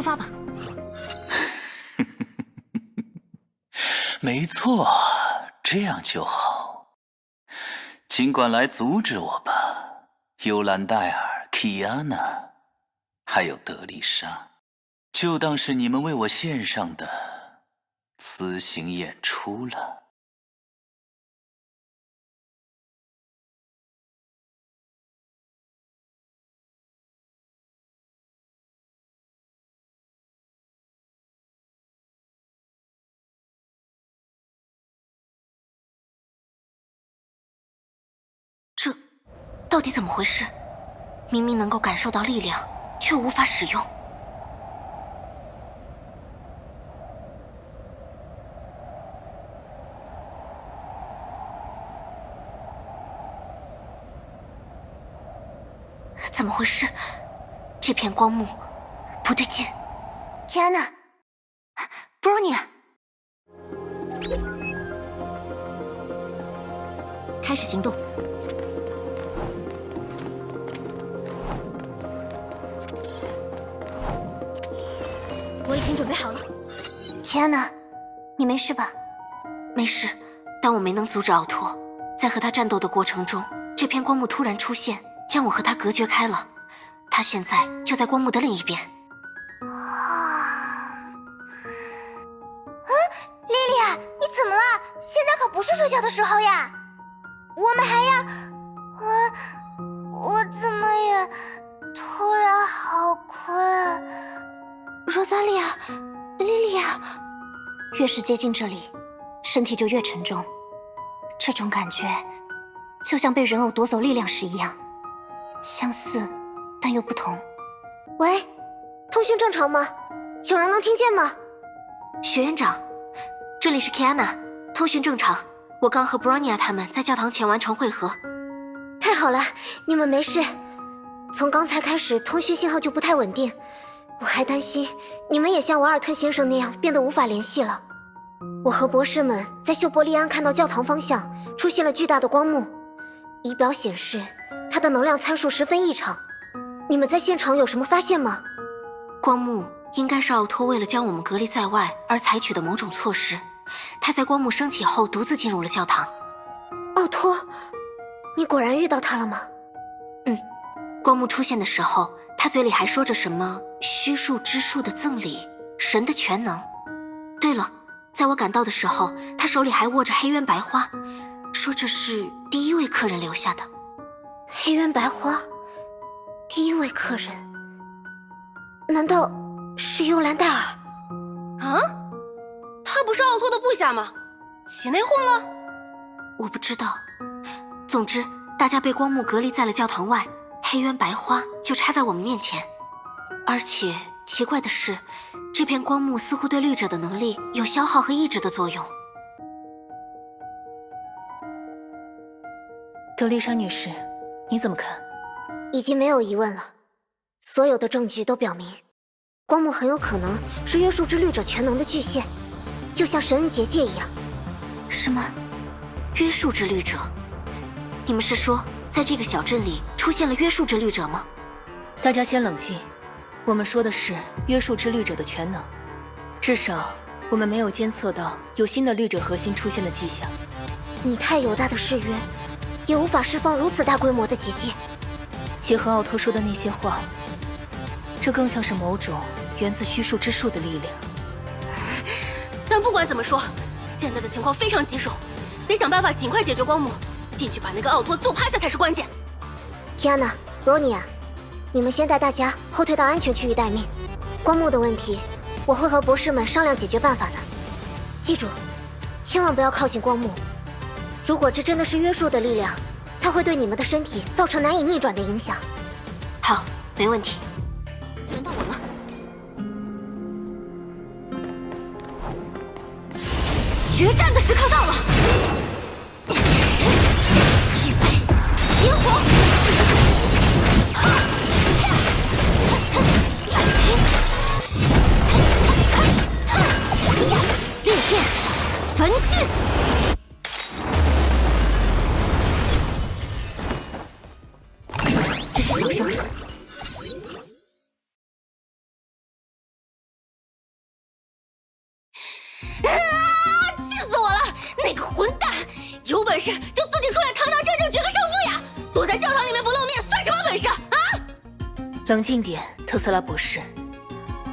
出发吧。没错，这样就好。尽管来阻止我吧，尤兰戴尔、基亚娜，还有德丽莎，就当是你们为我献上的雌形演出了。这到底怎么回事？明明能够感受到力量，却无法使用。怎么回事？这片光幕不对劲。天哪 ，Bronya， 开始行动。我已经准备好了。天哪，你没事吧？没事，但我没能阻止奥托。在和他战斗的过程中，这片光幕突然出现，将我和他隔绝开了。他现在就在光幕的另一边。莉莉亚，你怎么了？现在可不是睡觉的时候呀！我们还要……我怎么也突然好困。罗萨莉亚，莉莉亚，越是接近这里，身体就越沉重。这种感觉，就像被人偶夺走力量时一样，相似但又不同。喂，通讯正常吗？有人能听见吗？学院长，这里是 Kiana， 通讯正常。我刚和 Bronya 他们在教堂前完成会合。太好了，你们没事。从刚才开始，通讯信号就不太稳定，我还担心你们也像瓦尔特先生那样变得无法联系了。我和博士们在秀伯利安看到教堂方向出现了巨大的光幕，仪表显示它的能量参数十分异常。你们在现场有什么发现吗？光幕应该是奥托为了将我们隔离在外而采取的某种措施。他在光幕升起后独自进入了教堂。奥托，你果然遇到他了吗？光幕出现的时候，他嘴里还说着什么虚数之术的赠礼，神的全能。对了，在我赶到的时候，他手里还握着黑渊白花，说这是第一位客人留下的。黑渊白花，第一位客人，难道是幽兰戴尔？啊？他不是奥托的部下吗？起内讧了？我不知道。总之，大家被光幕隔离在了教堂外，黑渊白花就插在我们面前。而且奇怪的是，这片光幕似乎对律者的能力有消耗和抑制的作用。德丽莎女士，你怎么看？已经没有疑问了，所有的证据都表明，光幕很有可能是约束之律者全能的巨献，就像神恩结界一样。是吗？约束之律者？你们是说，在这个小镇里出现了约束之律者吗？大家先冷静，我们说的是约束之律者的全能，至少我们没有监测到有新的律者核心出现的迹象。你太有大的誓约，也无法释放如此大规模的结界。结合奥托说的那些话，这更像是某种源自虚数之术的力量。但不管怎么说，现在的情况非常棘手，得想办法尽快解决光幕，进去把那个奥托揍趴下才是关键。Kiana、Bronya， 你们先带大家后退到安全区域待命。光幕的问题，我会和博士们商量解决办法的。记住，千万不要靠近光幕。如果这真的是约束的力量，它会对你们的身体造成难以逆转的影响。好，没问题。轮到我了。决战的时刻到了！预备，烟火！烈焰焚尽！这是小声。本事就自己出来堂堂正正决个胜负呀！躲在教堂里面不露面算什么本事啊？冷静点，特斯拉博士，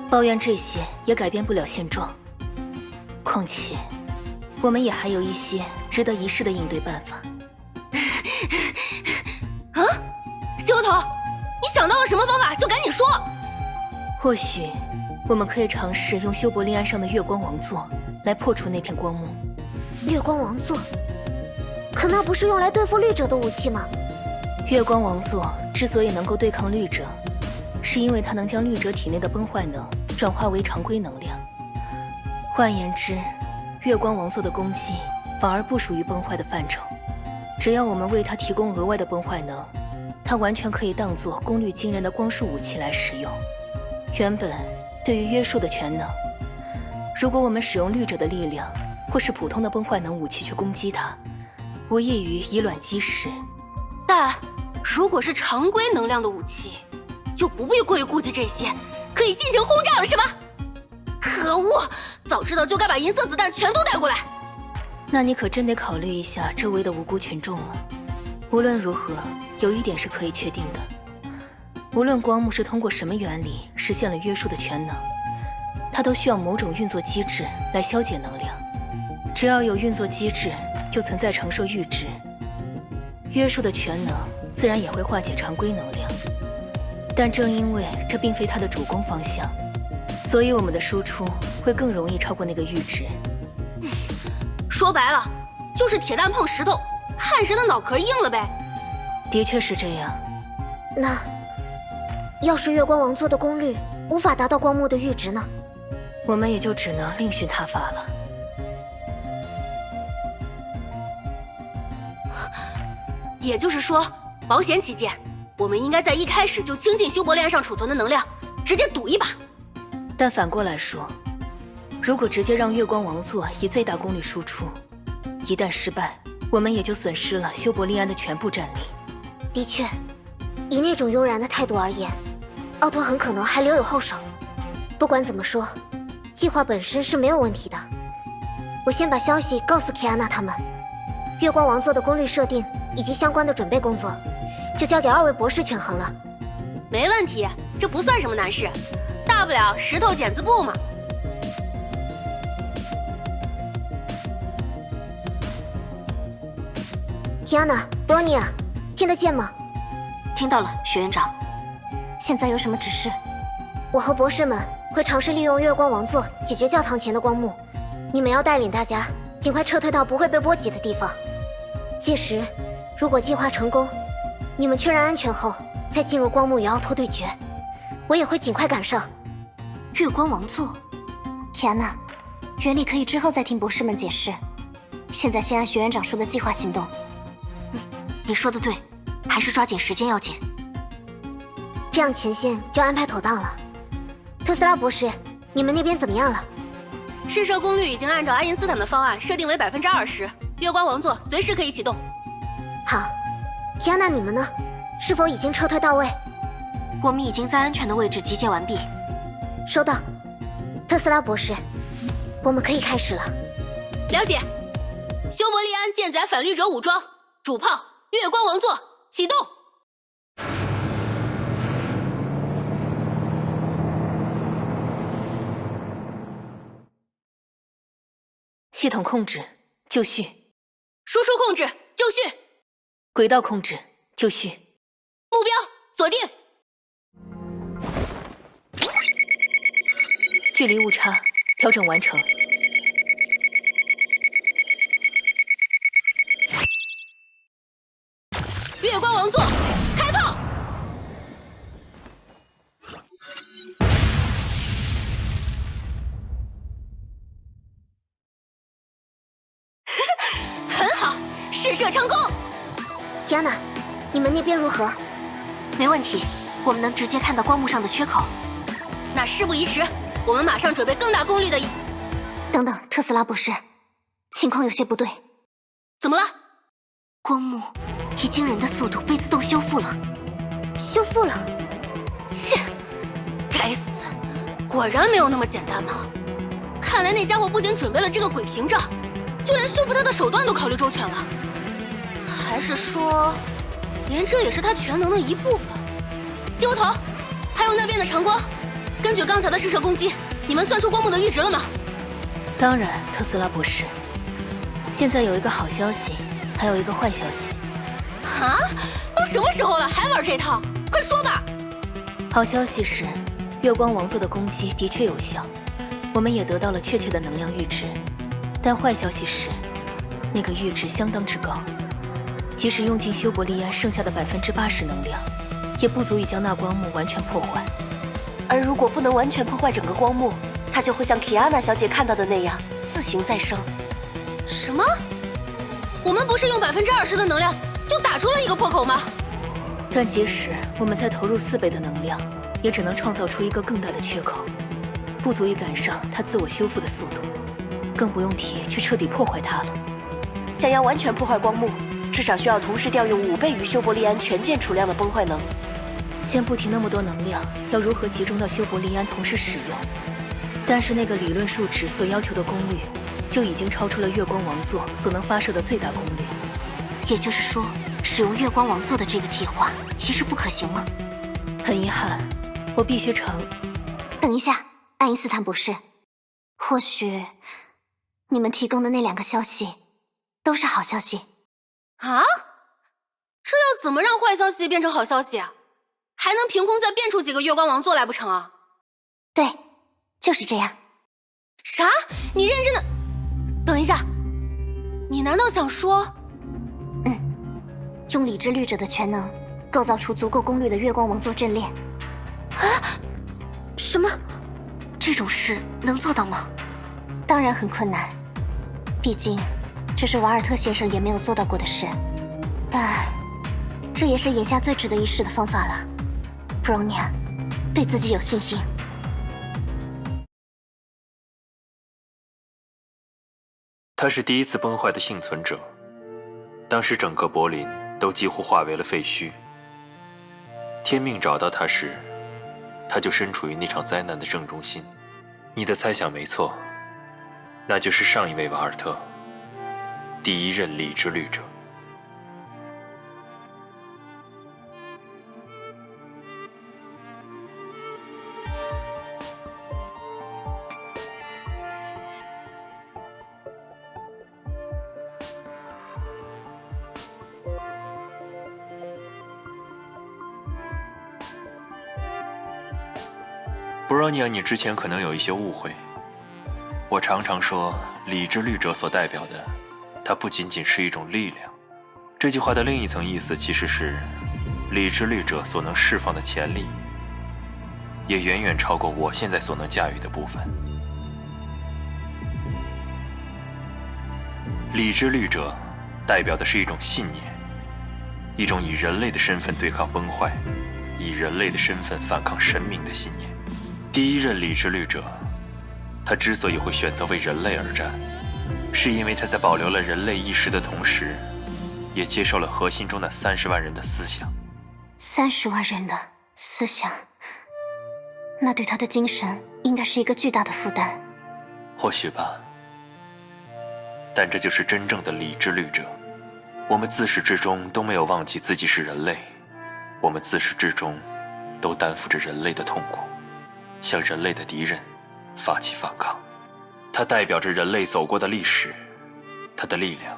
抱怨这些也改变不了现状。况且，我们也还有一些值得一试的应对办法。啊，修头，你想到了什么方法就赶紧说。或许，我们可以尝试用修伯利安上的月光王座来破除那片光幕。月光王座，可那不是用来对付绿者的武器吗？月光王座之所以能够对抗绿者，是因为它能将绿者体内的崩坏能转化为常规能量。换言之，月光王座的攻击反而不属于崩坏的范畴。只要我们为它提供额外的崩坏能，它完全可以当作功率惊人的光束武器来使用。原本对于约束的全能，如果我们使用绿者的力量或是普通的崩坏能武器去攻击它，无异于以卵击石。但如果是常规能量的武器，就不必过于顾及这些，可以尽情轰炸了，是吧？可恶，早知道就该把银色子弹全都带过来。那你可真得考虑一下周围的无辜群众了。无论如何，有一点是可以确定的，无论光幕是通过什么原理实现了约束的全能，它都需要某种运作机制来消解能量。只要有运作机制，就存在承受阈值。约束的全能自然也会化解常规能量，但正因为这并非它的主攻方向，所以我们的输出会更容易超过那个阈值。说白了，就是铁蛋碰石头，看谁的脑壳硬了呗。的确是这样。那要是月光王座的功率无法达到光幕的阈值呢？我们也就只能另寻他法了。也就是说，保险起见，我们应该在一开始就倾尽修伯利安上储存的能量，直接赌一把。但反过来说，如果直接让月光王座以最大功率输出，一旦失败，我们也就损失了修伯利安的全部战力。的确，以那种悠然的态度而言，奥托很可能还留有后手。不管怎么说，计划本身是没有问题的。我先把消息告诉基安娜他们，月光王座的功率设定以及相关的准备工作，就交给2位博士权衡了。没问题，这不算什么难事，大不了石头剪子布嘛。提安娜、布罗尼亚，听得见吗？听到了，学院长。现在有什么指示？我和博士们会尝试利用月光王座解决教堂前的光幕，你们要带领大家尽快撤退到不会被波及的地方。届时，如果计划成功，你们确认安全后，再进入光幕与奥托对决。我也会尽快赶上。月光王座，提安娜，原理可以之后再听博士们解释。现在先按学院长说的计划行动。你说的对，还是抓紧时间要紧。这样前线就安排妥当了。特斯拉博士，你们那边怎么样了？试射功率已经按照爱因斯坦的方案设定为20%，月光王座随时可以启动。好，提安娜，你们呢？是否已经撤退到位？我们已经在安全的位置集结完毕。收到。特斯拉博士，我们可以开始了。了解。修伯利安舰载反绿者武装，主炮月光王座启动。系统控制，就绪。输出控制，就绪。轨道控制，就绪。目标锁定。距离误差调整完成。月光王座开炮。很好，试射成功。提安娜，你们那边如何？没问题，我们能直接看到光幕上的缺口。那事不宜迟，我们马上准备更大功率的。等等，特斯拉博士，情况有些不对。怎么了？光幕以惊人的速度被自动修复了。修复了？切，该死，果然没有那么简单嘛！看来那家伙不仅准备了这个鬼屏障，就连修复他的手段都考虑周全了。还是说，连这也是他全能的一部分？接我头，还有那边的长光，根据刚才的试射攻击，你们算出光幕的阈值了吗？当然，特斯拉博士。现在有一个好消息，还有一个坏消息。啊？都什么时候了，还玩这套？快说吧！好消息是，月光王座的攻击的确有效，我们也得到了确切的能量阈值。但坏消息是，那个阈值相当之高，即使用尽修伯利安剩下的80%能量，也不足以将那光幕完全破坏。而如果不能完全破坏整个光幕，它就会像 Kiana 小姐看到的那样自行再生。什么？我们不是用20%的能量就打出了一个破口吗？但即使我们再投入4倍的能量，也只能创造出一个更大的缺口，不足以赶上它自我修复的速度，更不用提去彻底破坏它了。想要完全破坏光幕，至少需要同时调用5倍于修伯利安全键储量的崩坏能。先不提那么多能量要如何集中到修伯利安同时使用，但是那个理论数值所要求的功率，就已经超出了月光王座所能发射的最大功率。也就是说，使用月光王座的这个计划其实不可行吗？很遗憾，我必须等一下，爱因斯坦博士，或许你们提供的那2个消息都是好消息。啊？这要怎么让坏消息变成好消息啊？还能凭空再变出几个月光王座来不成啊？对，就是这样。啥？你认真的？等一下，你难道想说？用理智律者的全能，构造出足够功率的月光王座阵列。啊？什么？这种事能做到吗？当然很困难，毕竟这是瓦尔特先生也没有做到过的事。但这也是眼下最值得一试的方法了。Bronya， 对自己有信心。他是第一次崩坏的幸存者，当时整个柏林都几乎化为了废墟。天命找到他时，他就身处于那场灾难的正中心。你的猜想没错，那就是上一位瓦尔特，第1任理智律者。布罗尼亚，你之前可能有一些误会。我常常说，理智律者所代表的，它不仅仅是一种力量。这句话的另一层意思其实是，理智律者所能释放的潜力，也远远超过我现在所能驾驭的部分。理智律者代表的是一种信念，一种以人类的身份对抗崩坏，以人类的身份反抗神明的信念。第1任理智律者，他之所以会选择为人类而战，是因为他在保留了人类意识的同时，也接受了核心中的30万人的思想。30万人的思想，那对他的精神应该是一个巨大的负担。或许吧，但这就是真正的理智律者。我们自始至终都没有忘记自己是人类，我们自始至终都担负着人类的痛苦，向人类的敌人发起反抗。它代表着人类走过的历史，它的力量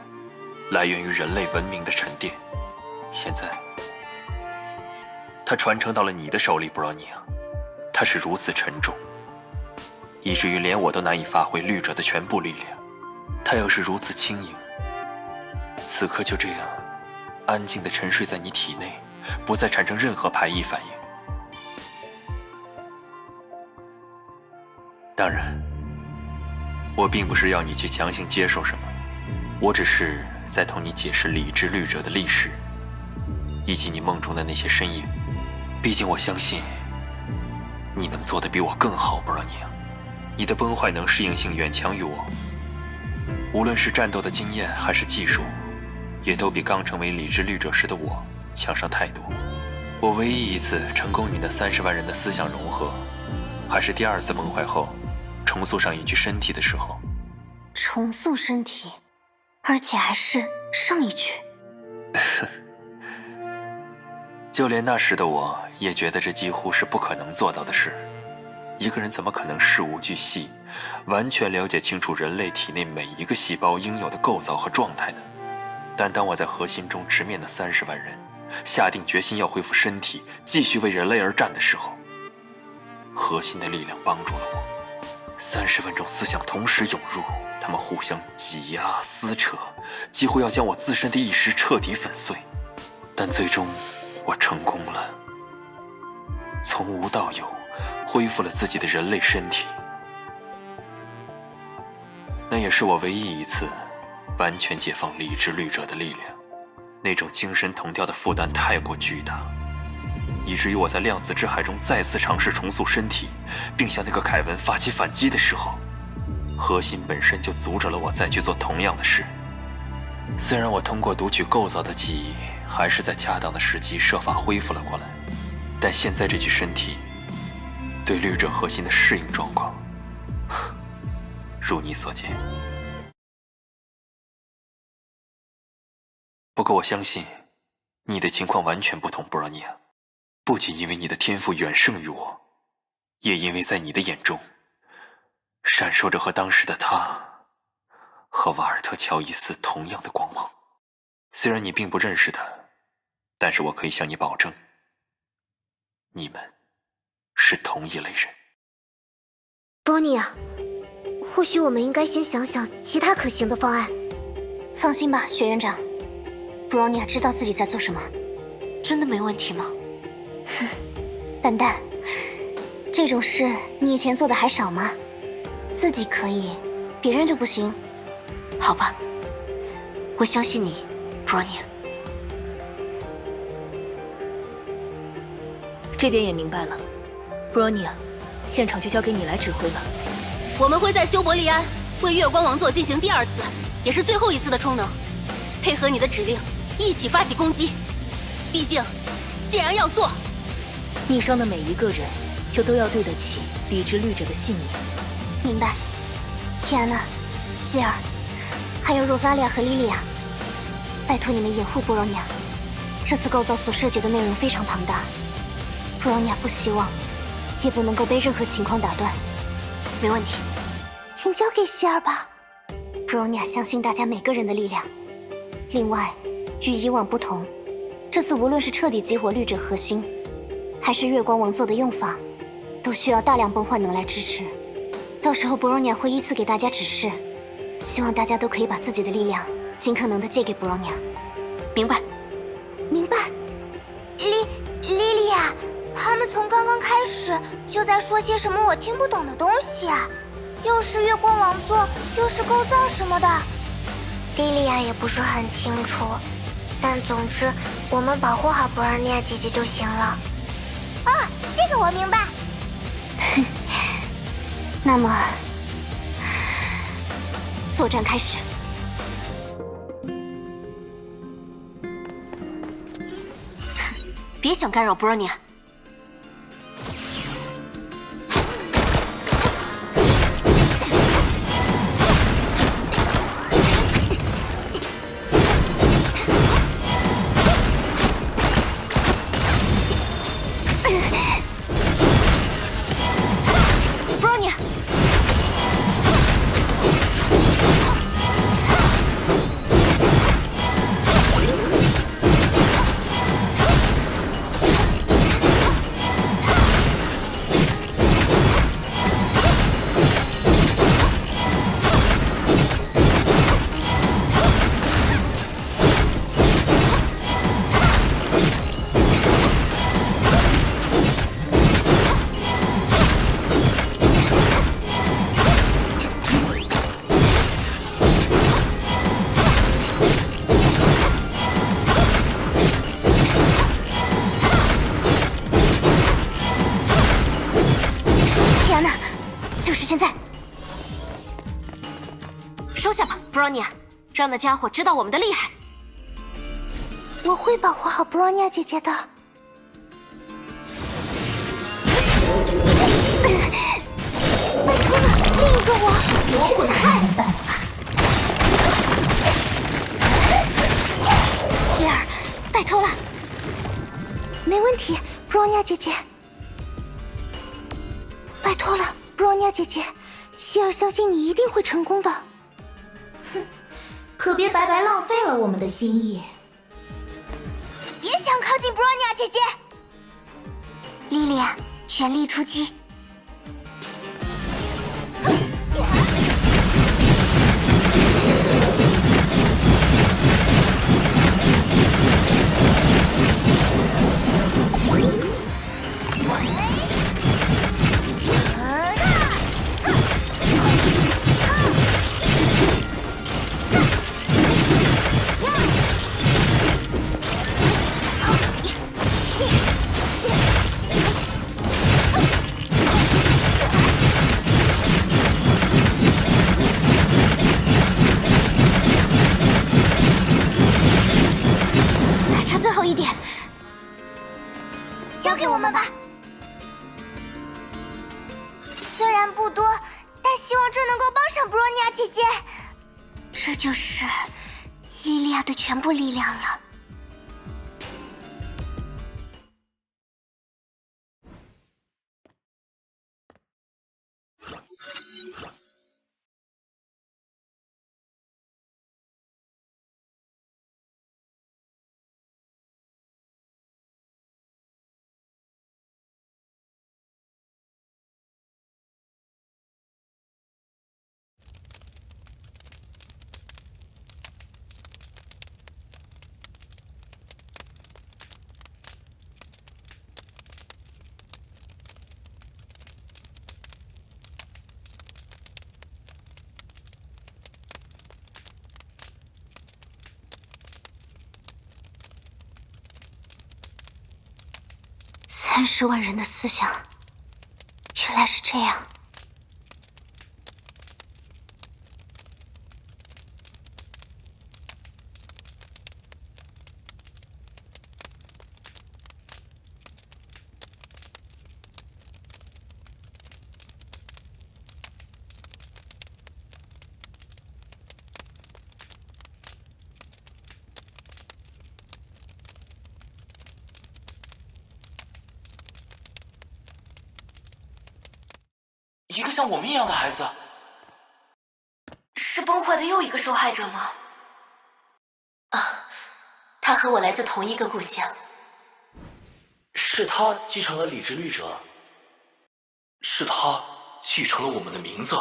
来源于人类文明的沉淀。现在它传承到了你的手里，布罗尼亚，它是如此沉重，以至于连我都难以发挥律者的全部力量。它又是如此轻盈，此刻就这样安静地沉睡在你体内，不再产生任何排异反应。当然，我并不是要你去强行接受什么，我只是在同你解释理智律者的历史，以及你梦中的那些身影。毕竟我相信，你能做得比我更好，布罗尼亚。你的崩坏能适应性远强于我，无论是战斗的经验还是技术，也都比刚成为理智律者时的我强上太多。我唯一一次成功与那30万人的思想融合，还是第2次崩坏后重塑上一具身体的时候。重塑身体，而且还是上一具。就连那时的我也觉得这几乎是不可能做到的事。一个人怎么可能事无巨细，完全了解清楚人类体内每一个细胞应有的构造和状态呢？但当我在核心中直面那30万人，下定决心要恢复身体，继续为人类而战的时候，核心的力量帮助了我。30万种思想同时涌入，他们互相挤压撕扯，几乎要将我自身的意识彻底粉碎。但最终我成功了，从无到有，恢复了自己的人类身体。那也是我唯一一次完全解放理智律者的力量。那种精神同调的负担太过巨大，以至于我在量子之海中再次尝试重塑身体，并向那个凯文发起反击的时候，核心本身就阻止了我再去做同样的事。虽然我通过读取构造的记忆，还是在恰当的时机设法恢复了过来，但现在这具身体对律者核心的适应状况，如你所见。不过我相信，你的情况完全不同，布朗尼亚。不仅因为你的天赋远胜于我，也因为在你的眼中，闪烁着和当时的他和瓦尔特·乔伊斯同样的光芒。虽然你并不认识他，但是我可以向你保证，你们是同一类人。布罗尼亚，或许我们应该先想想其他可行的方案。放心吧，学院长。布罗尼亚知道自己在做什么，真的没问题吗？哼，笨蛋，这种事你以前做的还少吗？自己可以，别人就不行。好吧，我相信你，布罗尼亚。这边也明白了，布罗尼亚，现场就交给你来指挥了。我们会在修伯利安为月光王座进行第2次，也是最后一次的充能，配合你的指令，一起发起攻击。毕竟，既然要做，逆商的每一个人就都要对得起理智律者的信念。明白。提安娜、希尔，还有罗萨利亚和莉莉娅，拜托你们掩护布罗尼亚。这次构造所涉及的内容非常庞大，布罗尼亚不希望，也不能够被任何情况打断。没问题，请交给希尔吧。布罗尼亚相信大家每个人的力量。另外，与以往不同，这次无论是彻底激活律者核心，还是月光王座的用法，都需要大量崩坏能来支持。到时候布罗尼亚会依次给大家指示，希望大家都可以把自己的力量尽可能的借给布罗尼亚。明白？明白。莉莉娅，他们从刚刚开始就在说些什么我听不懂的东西啊，又是月光王座，又是构造什么的。莉莉娅也不是很清楚，但总之我们保护好布尔尼亚姐姐就行了。哦，这个我明白。那么，作战开始。别想干扰布罗尼亚。就是现在！收下吧，布罗尼亚，让那家伙知道我们的厉害。我会保护好布罗尼亚姐姐的。拜托了，另一个我，这个太办法。希尔，托了，布罗尼亚姐姐，希儿相信你一定会成功的。哼，可别白白浪费了我们的心意。别想靠近布罗尼亚姐姐！莉莉娅，全力出击！交给我们吧。虽然不多，但希望这能够帮上布罗尼亚姐姐。这就是莉莉娅的全部力量了。30万人的思想，原来是这样。一个像我们一样的孩子，是崩坏的又一个受害者吗？啊，他和我来自同一个故乡。是他继承了理智律者，是他继承了我们的名字。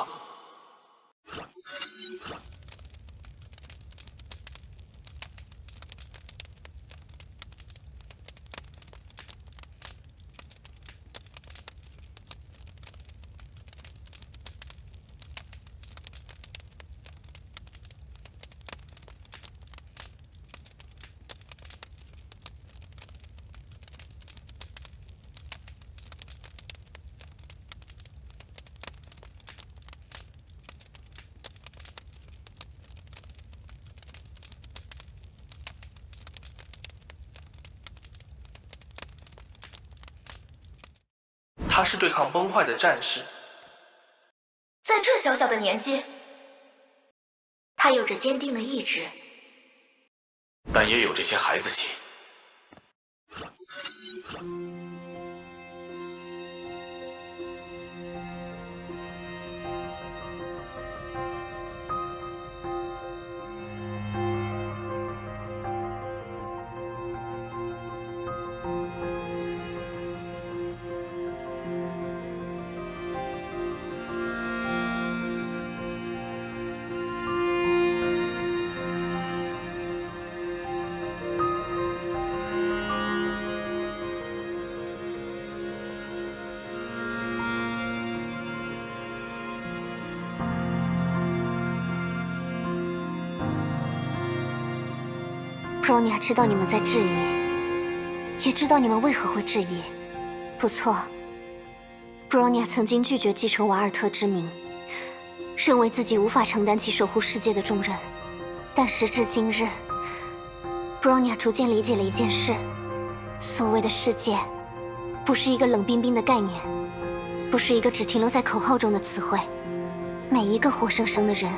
他是对抗崩坏的战士，在这小小的年纪，他有着坚定的意志，但也有这些孩子气。布罗尼亚知道你们在质疑，也知道你们为何会质疑。不错，布罗尼亚曾经拒绝继承瓦尔特之名，认为自己无法承担起守护世界的重任。但时至今日，布罗尼亚逐渐理解了一件事：所谓的世界，不是一个冷冰冰的概念，不是一个只停留在口号中的词汇。每一个活生生的人，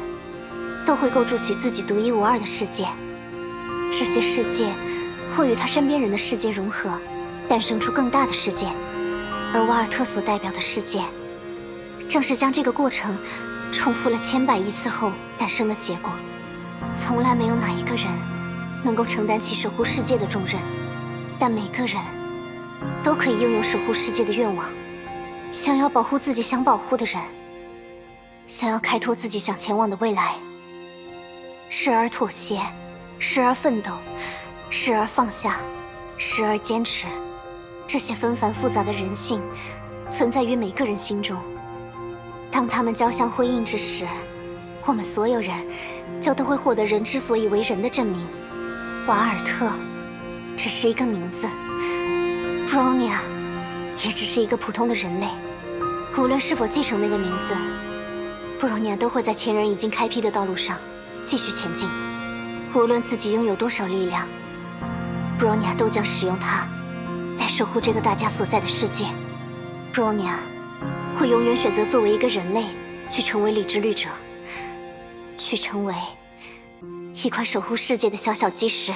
都会构筑起自己独一无二的世界。这些世界会与他身边人的世界融合，诞生出更大的世界。而瓦尔特所代表的世界，正是将这个过程重复了千百亿次后诞生的结果。从来没有哪一个人能够承担起守护世界的重任，但每个人都可以拥有守护世界的愿望。想要保护自己想保护的人，想要开拓自己想前往的未来。时而妥协，时而奋斗，时而放下，时而坚持。这些纷繁复杂的人性存在于每个人心中。当他们交相辉映之时，我们所有人就都会获得人之所以为人的证明。瓦尔特只是一个名字， Bronya 也只是一个普通的人类。无论是否继承那个名字， Bronya 都会在前人已经开辟的道路上继续前进。无论自己拥有多少力量， Bronya 都将使用它来守护这个大家所在的世界。Bronya 会永远选择作为一个人类去成为理之律者，去成为一块守护世界的小小基石。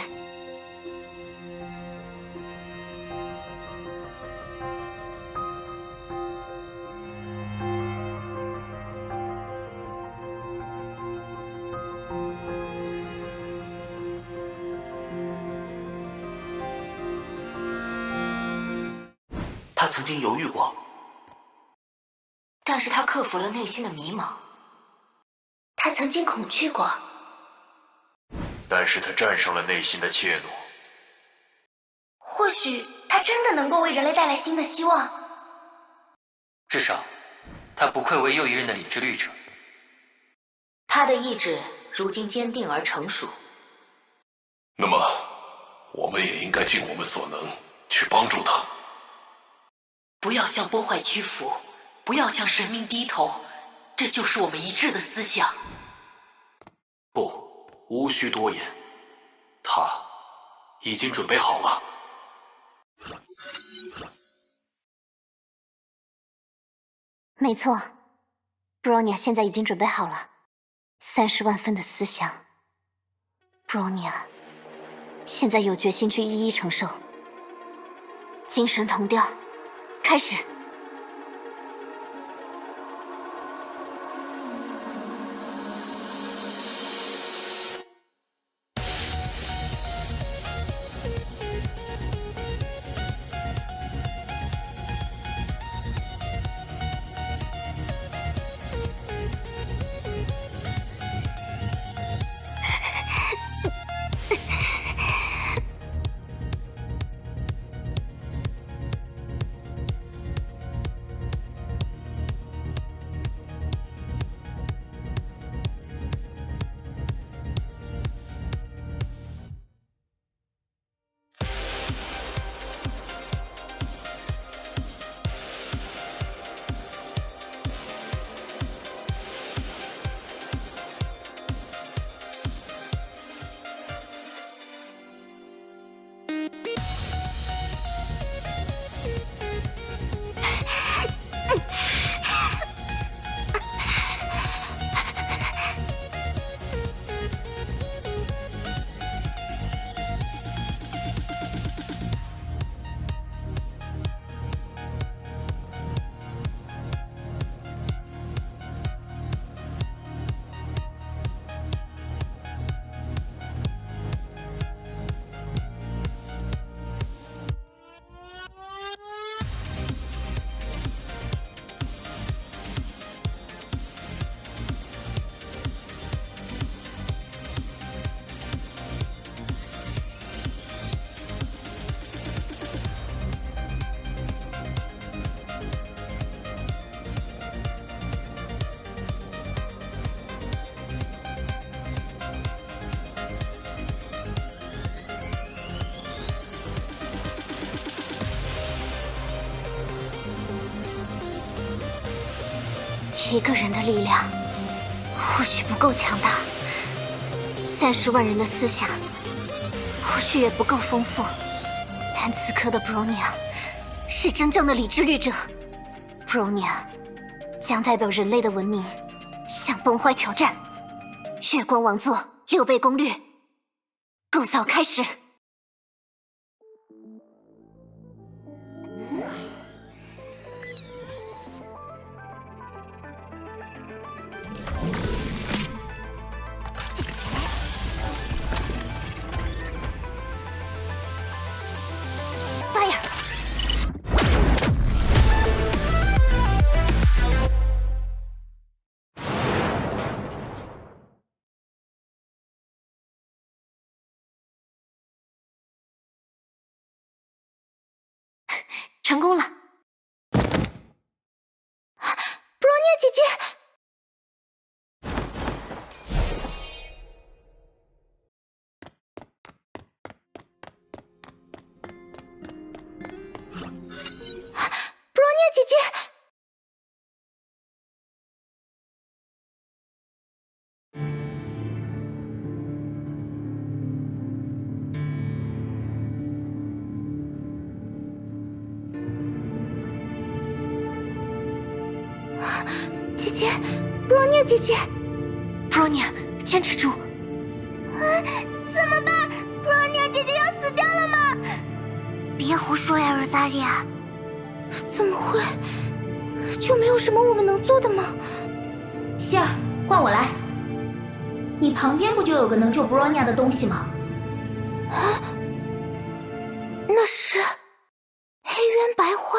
他曾经犹豫过，但是他克服了内心的迷茫。他曾经恐惧过，但是他战胜了内心的怯懦。或许他真的能够为人类带来新的希望。至少，他不愧为又一任的理之律者。他的意志如今坚定而成熟。那么，我们也应该尽我们所能去帮助他。不要向崩坏屈服，不要向神明低头，这就是我们一致的思想。不，无需多言，他已经准备好了。没错， Bronya 现在已经准备好了30万分的思想。Bronya 现在有决心去一一承受。精神同调，开始。一个人的力量或许不够强大，30万人的思想或许也不够丰富，但此刻的 Bronya 是真正的理之律者。Bronya 将代表人类的文明向崩坏挑战。月光王座6倍攻略，构造开始。成功了。布罗尼亚姐姐。布罗尼亚姐姐。姐姐，布罗尼亚姐姐，布罗尼亚，坚持住！怎么办？布罗尼亚姐姐要死掉了吗？别胡说呀，罗萨莉亚！怎么会？就没有什么我们能做的吗？希儿，换我来。你旁边不就有个能救布罗尼亚的东西吗？啊，那是黑渊白花。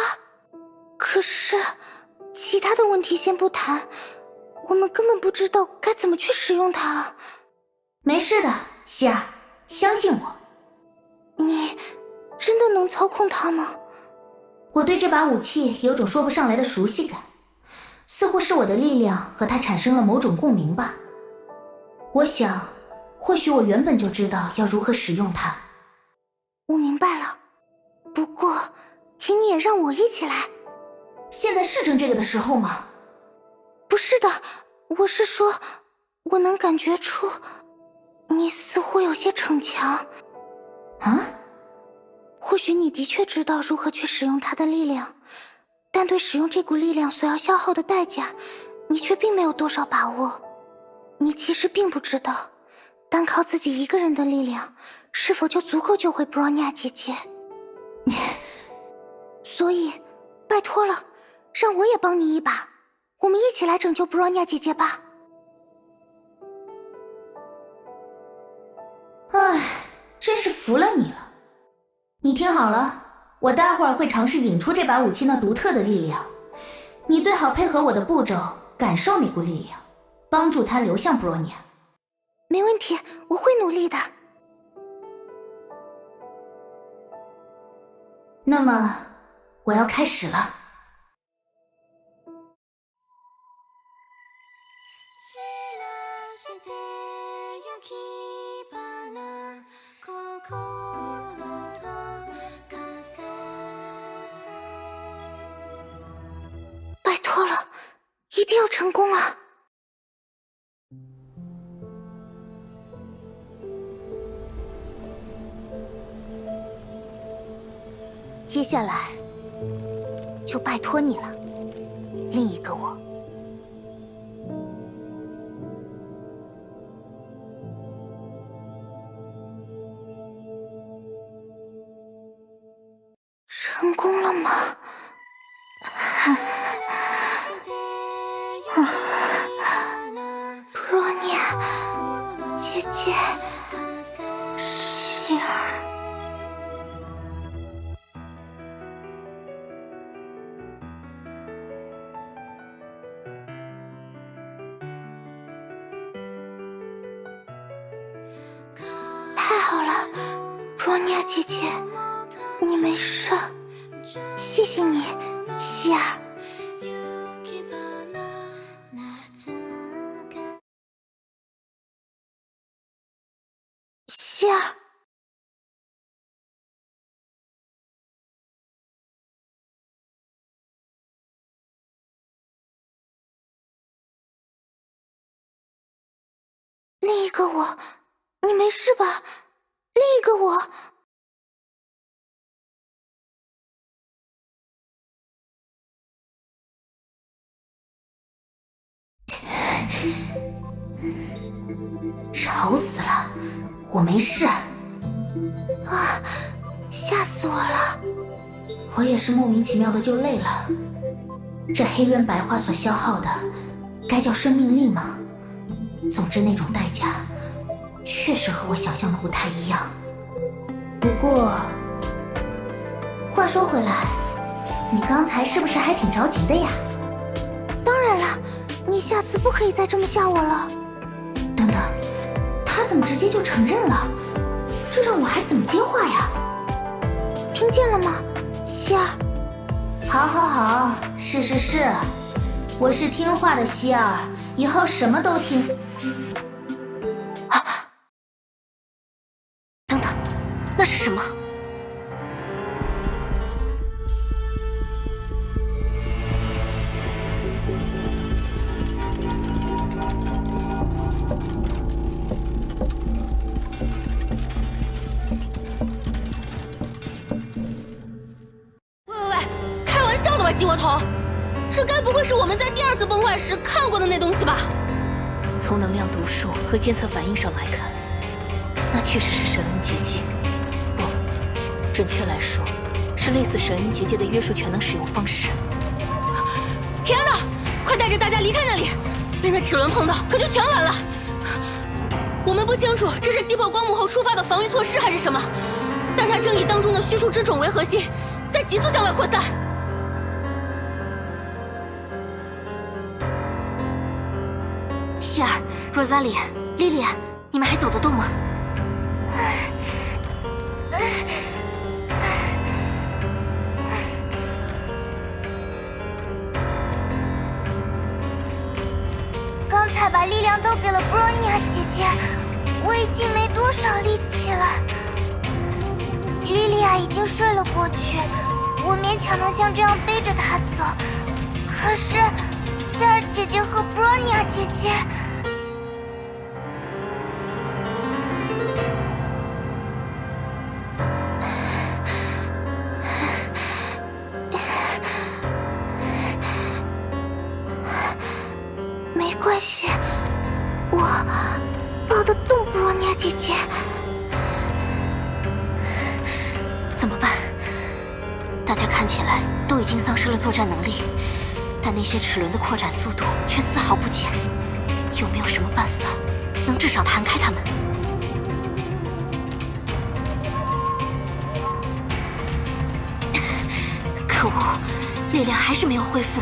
可是其他的问题先不谈，我们根本不知道该怎么去使用它。没事的，希儿，相信我。你真的能操控它吗？我对这把武器有种说不上来的熟悉感，似乎是我的力量和它产生了某种共鸣吧。我想，或许我原本就知道要如何使用它。我明白了，不过，请你也让我一起来。现在是争这个的时候吗？不是的，我是说，我能感觉出，你似乎有些逞强。啊？或许你的确知道如何去使用它的力量，但对使用这股力量所要消耗的代价，你却并没有多少把握。你其实并不知道，单靠自己一个人的力量，是否就足够救回布罗尼亚姐姐。所以，拜托了，让我也帮你一把，我们一起来拯救布罗尼亚姐姐吧。唉，真是服了你了。你听好了，我待会儿会尝试引出这把武器那独特的力量，你最好配合我的步骤，感受那股力量，帮助它流向布罗尼亚。没问题，我会努力的。那么，我要开始了。拜托了，一定要成功啊！接下来就拜托你了，另一个我。成功了吗？布罗尼亚姐姐，希儿。太好了，布罗尼亚姐姐，你没事。谢谢你，希儿。希儿，另一个我，你没事吧？另一个我。吵死了，我没事。啊，吓死我了！我也是莫名其妙的就累了。这黑渊白花所消耗的，该叫生命力吗？总之，那种代价确实和我想象的不太一样。不过，话说回来，你刚才是不是还挺着急的呀？当然了，你下次不可以再这么吓我了。等等，他怎么直接就承认了？这让我还怎么接话呀？听见了吗，希儿？好，好，好，是，我是听话的希儿，以后什么都听。啊！等等，那是什么？鸡窝头，这该不会是我们在第2次崩坏时看过的那东西吧？从能量读数和监测反应上来看，那确实是神恩结界。不，准确来说，是类似神恩结界的约束权能使用方式。铁安娜，快带着大家离开那里！被那齿轮碰到，可就全完了。我们不清楚这是击破光幕后触发的防御措施还是什么，但它正以当中的虚数之种为核心，在急速向外扩散。希尔、若扎里、莉莉安，你们还走得动吗？刚才把力量都给了布罗尼亚姐姐，我已经没多少力气了。莉莉亚已经睡了过去，我勉强能像这样背着她走。可是希尔姐姐和布罗尼亚姐姐……没关系，我抱得动布罗尼亚姐姐。怎么办？大家看起来都已经丧失了作战能力，但那些齿轮的扩展速度却丝毫不减。有没有什么办法能至少弹开它们？可恶，力量还是没有恢复。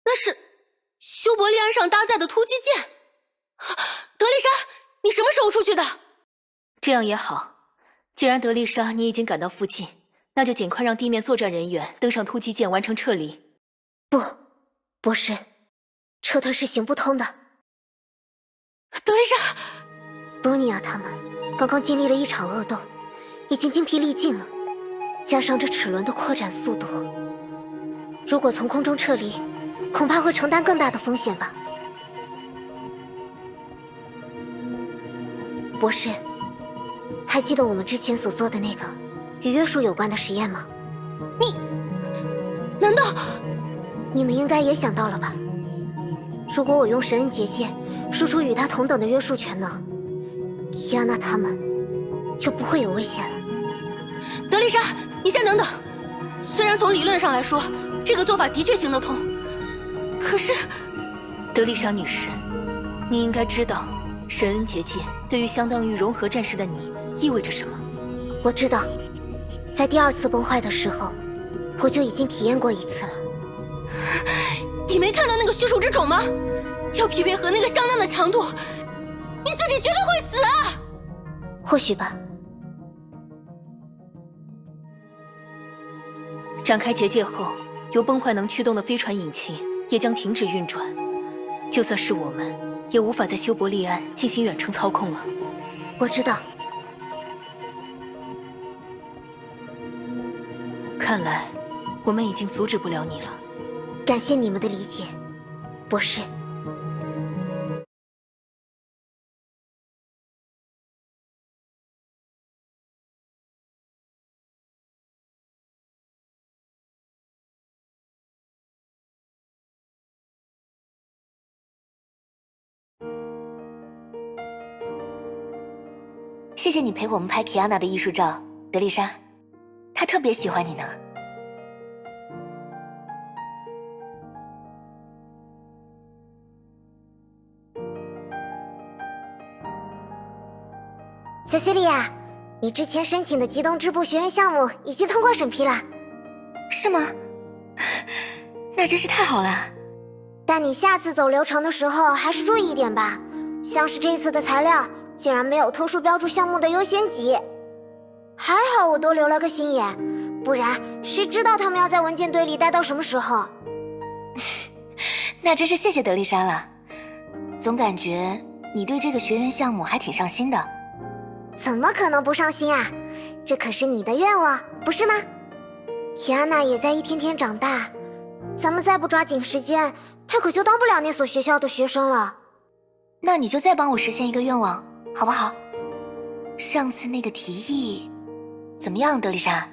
那是修伯利安上搭载的突击舰。德丽莎，你什么时候出去的？这样也好，既然德丽莎你已经赶到附近，那就尽快让地面作战人员登上突击舰完成撤离。不，博士，撤退是行不通的。德丽莎，布罗尼亚他们刚刚经历了一场恶斗，已经精疲力尽了，加上这齿轮的扩展速度，如果从空中撤离，恐怕会承担更大的风险吧。博士，还记得我们之前所做的那个与约束有关的实验吗？难道你们应该也想到了吧？如果我用神恩结界输出与他同等的约束权能，伊安娜他们就不会有危险了。德丽莎，你先等等。虽然从理论上来说，这个做法的确行得通，可是，德丽莎女士，你应该知道，神恩结界对于相当于融合战士的你意味着什么。我知道，在第2次崩坏的时候，我就已经体验过一次了。你没看到那个虚数之种吗？要匹配和那个相当的强度，你自己绝对会死啊！或许吧。展开结界后，由崩坏能驱动的飞船引擎也将停止运转。就算是我们，也无法在修伯利安进行远程操控了。我知道。看来，我们已经阻止不了你了。感谢你们的理解，博士。谢谢你陪我们拍奇安娜的艺术照，德丽莎，她特别喜欢你呢。小西利亚，你之前申请的极东织布学院项目已经通过审批了，是吗？那真是太好了。但你下次走流程的时候还是注意一点吧，像是这次的材料竟然没有特殊标注项目的优先级。还好我多留了个心眼，不然谁知道他们要在文件堆里待到什么时候。那真是谢谢德丽莎了，总感觉你对这个学员项目还挺上心的。怎么可能不上心啊？这可是你的愿望，不是吗？提安娜也在一天天长大，咱们再不抓紧时间，她可就当不了那所学校的学生了。那你就再帮我实现一个愿望，好不好？上次那个提议怎么样，德丽莎？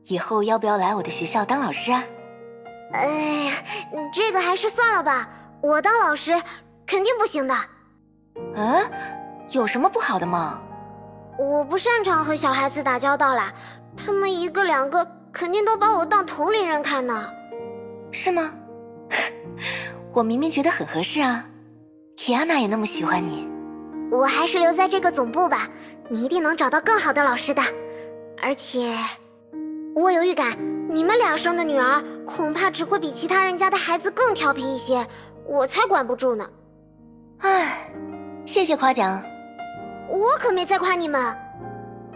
以后要不要来我的学校当老师啊？哎呀，这个还是算了吧，我当老师肯定不行的。有什么不好的吗？我不擅长和小孩子打交道啦，他们一个两个肯定都把我当同龄人看呢。是吗？我明明觉得很合适啊，提安娜也那么喜欢你。我还是留在这个总部吧，你一定能找到更好的老师的。而且，我有预感，你们俩生的女儿恐怕只会比其他人家的孩子更调皮一些，我才管不住呢。唉，谢谢夸奖。我可没在夸你们。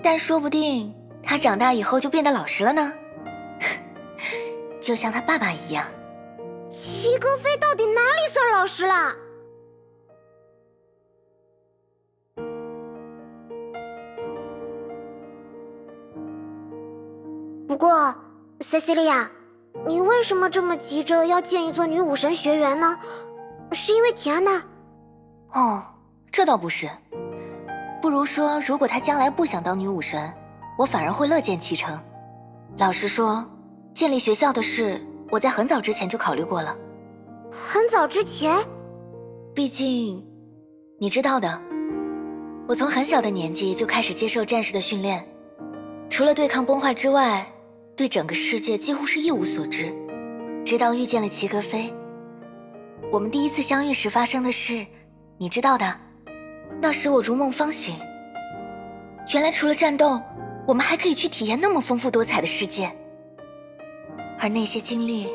但说不定他长大以后就变得老实了呢，就像他爸爸一样。齐格飞到底哪里算老实啦？不过，塞西利亚，你为什么这么急着要建一座女武神学园呢？是因为提安娜？哦，这倒不是。不如说，如果她将来不想当女武神，我反而会乐见其成。老实说，建立学校的事，我在很早之前就考虑过了。很早之前？毕竟，你知道的，我从很小的年纪就开始接受战士的训练，除了对抗崩坏之外，对整个世界几乎是一无所知。直到遇见了齐格飞，我们第一次相遇时发生的事，你知道的。那时我如梦方醒，原来除了战斗，我们还可以去体验那么丰富多彩的世界。而那些经历，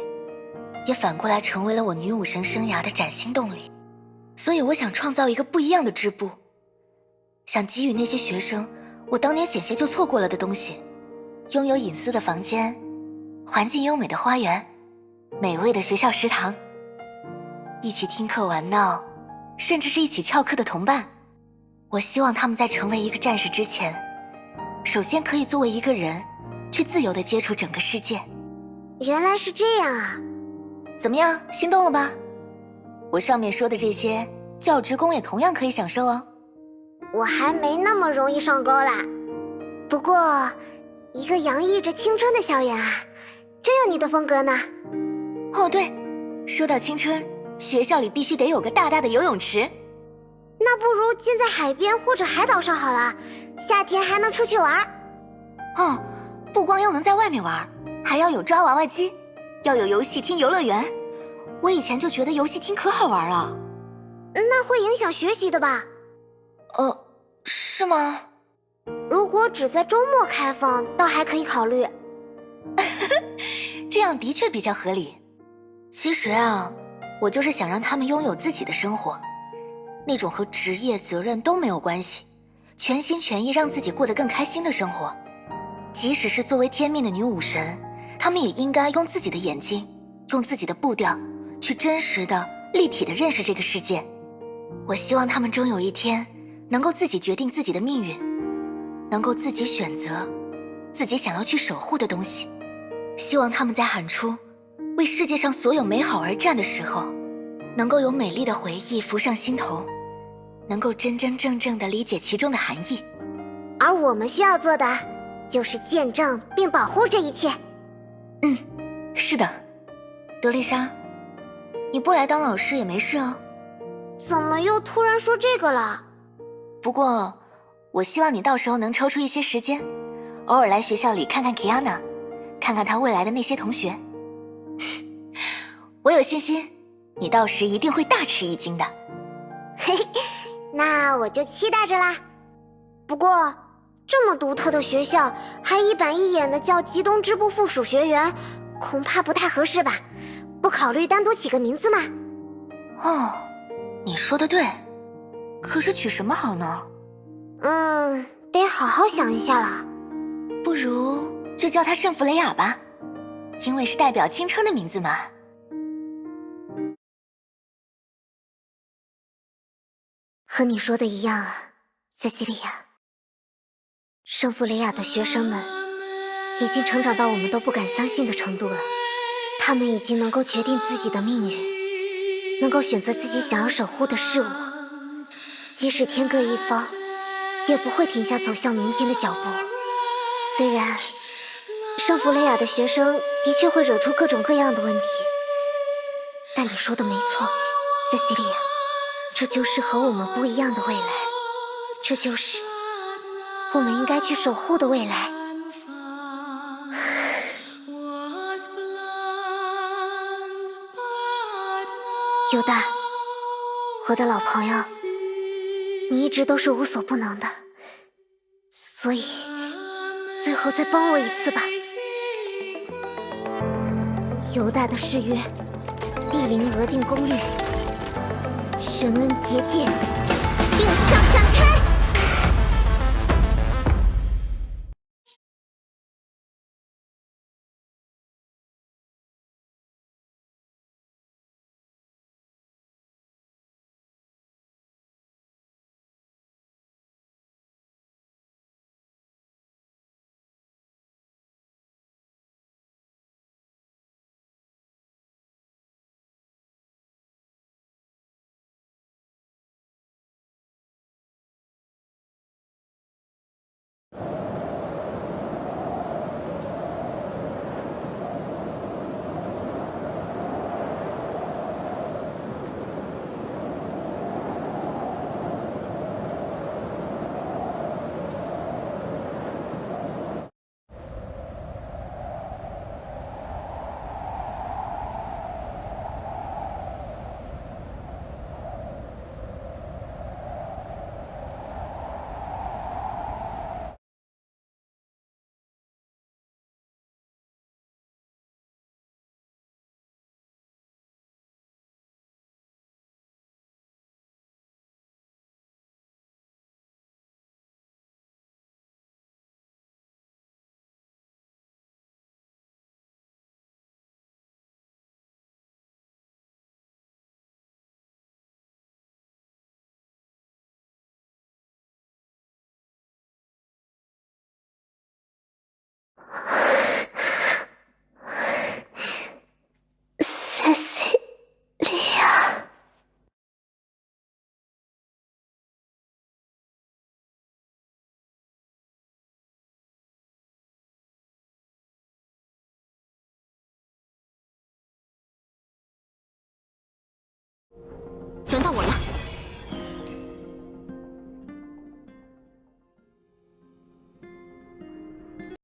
也反过来成为了我女武神生涯的崭新动力。所以我想创造一个不一样的支部，想给予那些学生我当年险些就错过了的东西，拥有隐私的房间，环境优美的花园，美味的学校食堂，一起听课玩闹，甚至是一起翘课的同伴。我希望他们在成为一个战士之前，首先可以作为一个人，去自由地接触整个世界。原来是这样啊！怎么样，心动了吧？我上面说的这些，教职工也同样可以享受哦。我还没那么容易上钩啦。不过，一个洋溢着青春的校园啊，真有你的风格呢。哦对，说到青春，学校里必须得有个大大的游泳池。那不如建在海边或者海岛上好了，夏天还能出去玩。哦，不光要能在外面玩，还要有抓娃娃机，要有游戏厅、游乐园。我以前就觉得游戏厅可好玩了。那会影响学习的吧？是吗？如果只在周末开放，倒还可以考虑。这样的确比较合理。其实啊，我就是想让他们拥有自己的生活，那种和职业责任都没有关系，全心全意让自己过得更开心的生活。即使是作为天命的女武神，她们也应该用自己的眼睛，用自己的步调，去真实的、立体的认识这个世界。我希望她们终有一天，能够自己决定自己的命运，能够自己选择自己想要去守护的东西。希望她们在喊出为世界上所有美好而战的时候，能够有美丽的回忆浮上心头，能够真真正正地理解其中的含义。而我们需要做的，就是见证并保护这一切。是的，德丽莎，你不来当老师也没事哦。怎么又突然说这个了？不过，我希望你到时候能抽出一些时间，偶尔来学校里看看 Kiana， 看看她未来的那些同学。我有信心，你到时一定会大吃一惊的。嘿嘿，那我就期待着啦。不过，这么独特的学校，还一板一眼的叫极东支部附属学园，恐怕不太合适吧？不考虑单独起个名字吗？哦，你说的对，可是取什么好呢？得好好想一下了。不如就叫她圣弗雷亚吧，因为是代表青春的名字嘛。和你说的一样啊，塞西莉亚。圣弗雷亚的学生们已经成长到我们都不敢相信的程度了，他们已经能够决定自己的命运，能够选择自己想要守护的事物，即使天各一方，也不会停下走向明天的脚步。虽然圣弗雷亚的学生的确会惹出各种各样的问题，但你说的没错，塞西莉亚，这就是和我们不一样的未来，这就是我们应该去守护的未来。犹大，我的老朋友，你一直都是无所不能的，所以最后再帮我一次吧。犹大的誓约，地灵额定攻略，神恩结界，定向展开。塞西莉亚，轮到我了。